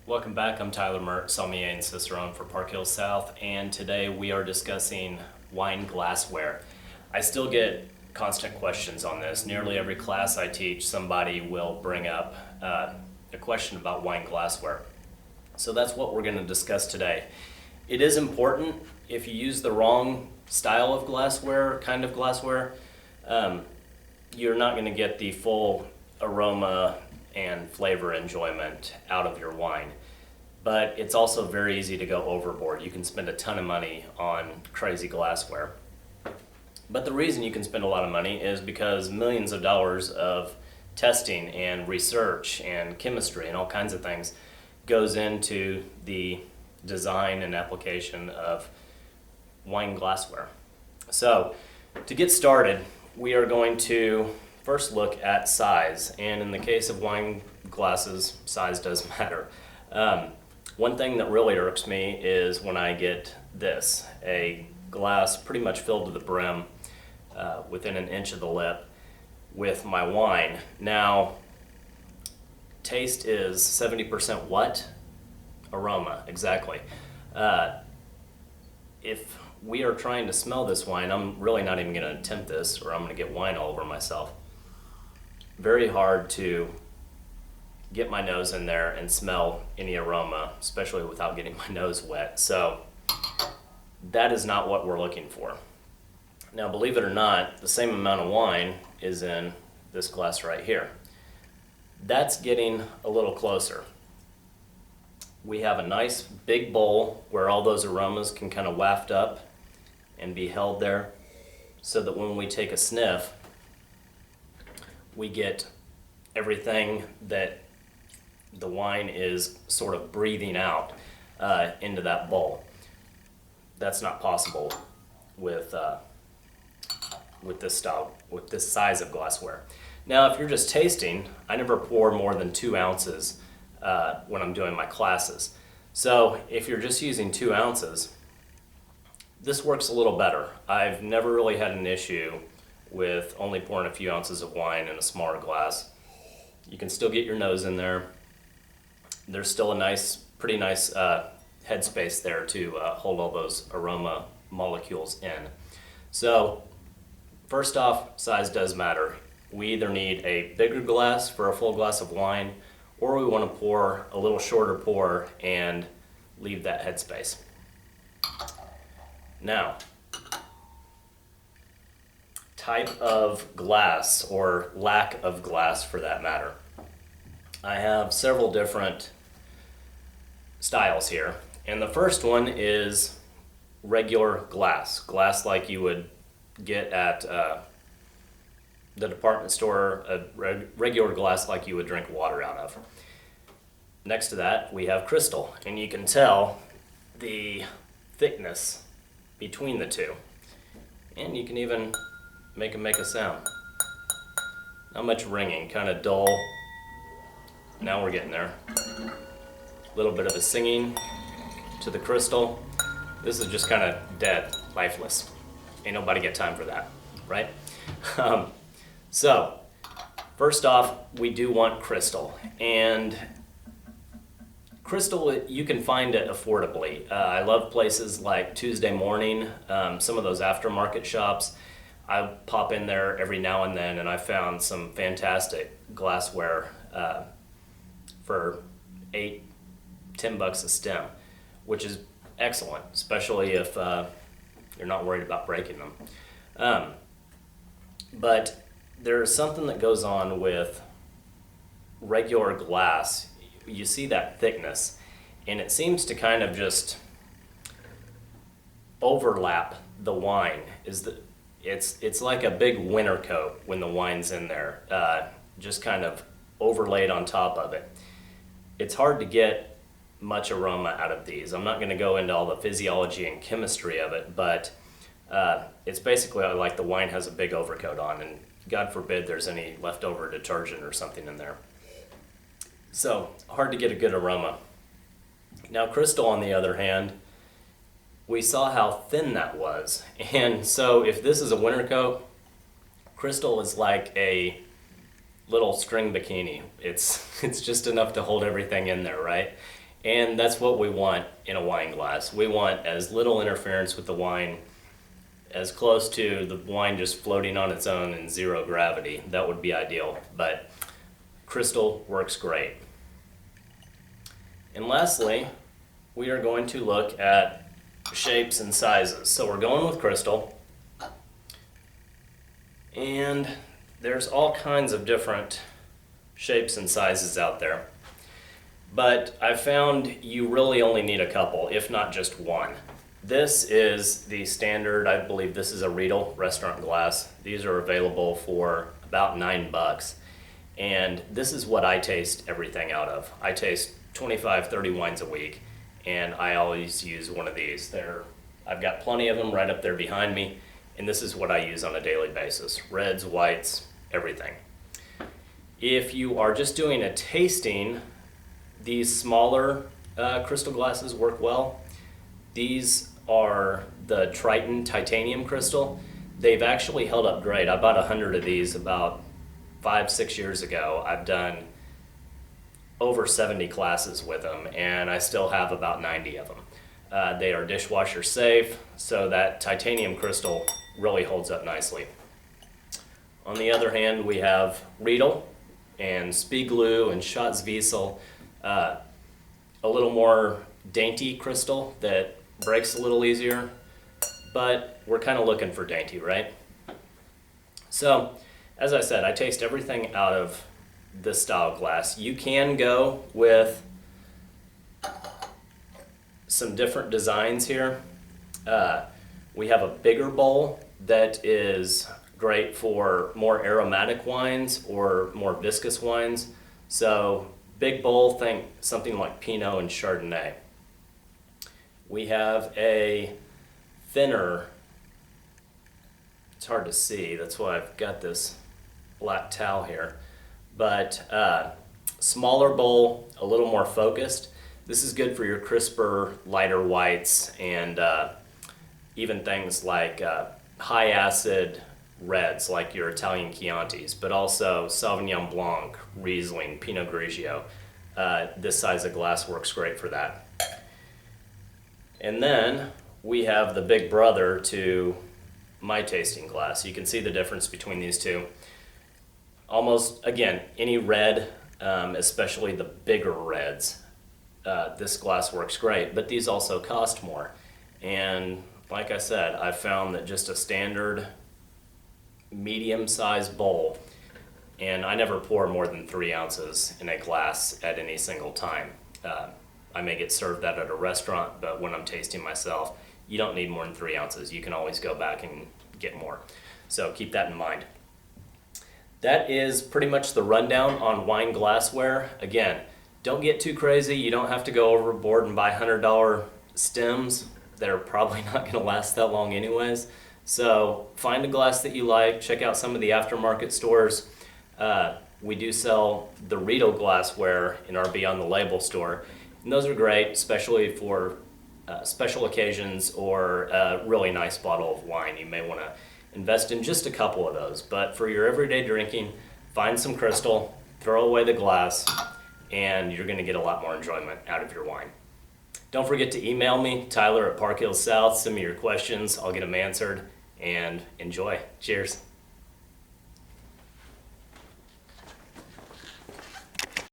Welcome back. I'm Tyler Mirt, Sommelier Cicerone for Parkhill South, and today we are discussing wine glassware. I still get constant questions on this. Nearly every class I teach, somebody will bring up a question about wine glassware. So that's what we're going to discuss today. It is important. If you use the wrong style of glassware, you're not going to get the full aroma and flavor enjoyment out of your wine. But it's also very easy to go overboard. You can spend a ton of money on crazy glassware. But the reason you can spend a lot of money is because millions of dollars of testing and research and chemistry and all kinds of things goes into the design and application of wine glassware. So to get started, we are going to first look at size, and in the case of wine glasses, size does matter. One thing that really irks me is when I get this, a glass pretty much filled to the brim, within an inch of the lip, with my wine. Now, taste is 70% what? Aroma, exactly. If we are trying to smell this wine, I'm really not even going to attempt this, or I'm going to get wine all over myself. Very hard to get my nose in there and smell any aroma, especially without getting my nose wet. So that is not what we're looking for. Now, believe it or not, the same amount of wine is in this glass right here. That's getting a little closer. We have a nice big bowl where all those aromas can kind of waft up and be held there, so that when we take a sniff, we get everything that the wine is sort of breathing out into that bowl. That's not possible with this style, with this size of glassware. Now, if you're just tasting, I never pour more than 2 ounces when I'm doing my classes. So if you're just using 2 ounces, this works a little better. I've never really had an issue with only pouring a few ounces of wine in a smaller glass. You can still get your nose in there. There's still a pretty nice headspace there to hold all those aroma molecules in. So first off, size does matter. We either need a bigger glass for a full glass of wine, or we want to pour a little shorter pour and leave that headspace. Now, type of glass, or lack of glass for that matter. I have several different styles here, and the first one is regular glass like you would get at the department store, a regular glass like you would drink water out of. Next to that, we have crystal, and you can tell the thickness between the two, and you can even make a sound. Not much ringing, kind of dull. Now we're getting there. A little bit of a singing to the crystal. This is just kind of dead, lifeless. Ain't nobody got time for that, right? So, first off, we do want crystal. And crystal, you can find it affordably. I love places like Tuesday Morning, some of those aftermarket shops. I pop in there every now and then, and I found some fantastic glassware for $8-10 a stem, which is excellent, especially if you're not worried about breaking them. But there's something that goes on with regular glass. You see that thickness, and it seems to kind of just overlap the wine. It's like a big winter coat when the wine's in there, just kind of overlaid on top of it. It's hard to get much aroma out of these. I'm not going to go into all the physiology and chemistry of it, but it's basically like the wine has a big overcoat on, and God forbid there's any leftover detergent or something in there. So, hard to get a good aroma. Now, crystal, on the other hand, we saw how thin that was. And so if this is a winter coat, crystal is like a little string bikini. It's just enough to hold everything in there, right? And that's what we want in a wine glass. We want as little interference with the wine, as close to the wine just floating on its own in zero gravity. That would be ideal, but crystal works great. And lastly, we are going to look at shapes and sizes. So we're going with crystal, and there's all kinds of different shapes and sizes out there. But I found you really only need a couple, if not just one. This is the standard, I believe this is a Riedel restaurant glass. These are available for about $9. And this is what I taste everything out of. I taste 25, 30 wines a week, and I always use one of these. I've got plenty of them right up there behind me, and this is what I use on a daily basis. Reds, whites, everything. If you are just doing a tasting, these smaller crystal glasses work well. These are the Triton titanium crystal. They've actually held up great. I bought 100 of these about 5-6 years ago. I've done over 70 classes with them, and I still have about 90 of them. They are dishwasher safe, so that titanium crystal really holds up nicely. On the other hand, we have Riedel and Spiegelou and Schatzwiesel, a little more dainty crystal that breaks a little easier, but we're kind of looking for dainty, right? So, as I said, I taste everything out of this style glass. You can go with some different designs here. We have a bigger bowl that is great for more aromatic wines or more viscous wines. So big bowl, think something like Pinot and Chardonnay. We have a thinner, it's hard to see, that's why I've got this black towel here, but smaller bowl, a little more focused. This is good for your crisper, lighter whites and even things like high acid reds like your Italian Chiantis, but also Sauvignon Blanc, Riesling, Pinot Grigio. This size of glass works great for that. And then we have the big brother to my tasting glass. You can see the difference between these two. Almost, again, any red, especially the bigger reds, this glass works great, but these also cost more. And like I said, I found that just a standard medium-sized bowl, and I never pour more than 3 ounces in a glass at any single time. I may get served that at a restaurant, but when I'm tasting myself, you don't need more than 3 ounces. You can always go back and get more. So keep that in mind. That is pretty much the rundown on wine glassware. Again, don't get too crazy. You don't have to go overboard and buy $100 stems. They're probably not going to last that long anyways. So find a glass that you like. Check out some of the aftermarket stores. We do sell the Riedel glassware in our Beyond the Label store. And those are great, especially for special occasions or a really nice bottle of wine. You may want to invest in just a couple of those. But for your everyday drinking, find some crystal, throw away the glass, and you're going to get a lot more enjoyment out of your wine. Don't forget to email me, Tyler at Parkhill South. Send me your questions. I'll get them answered, and enjoy. Cheers.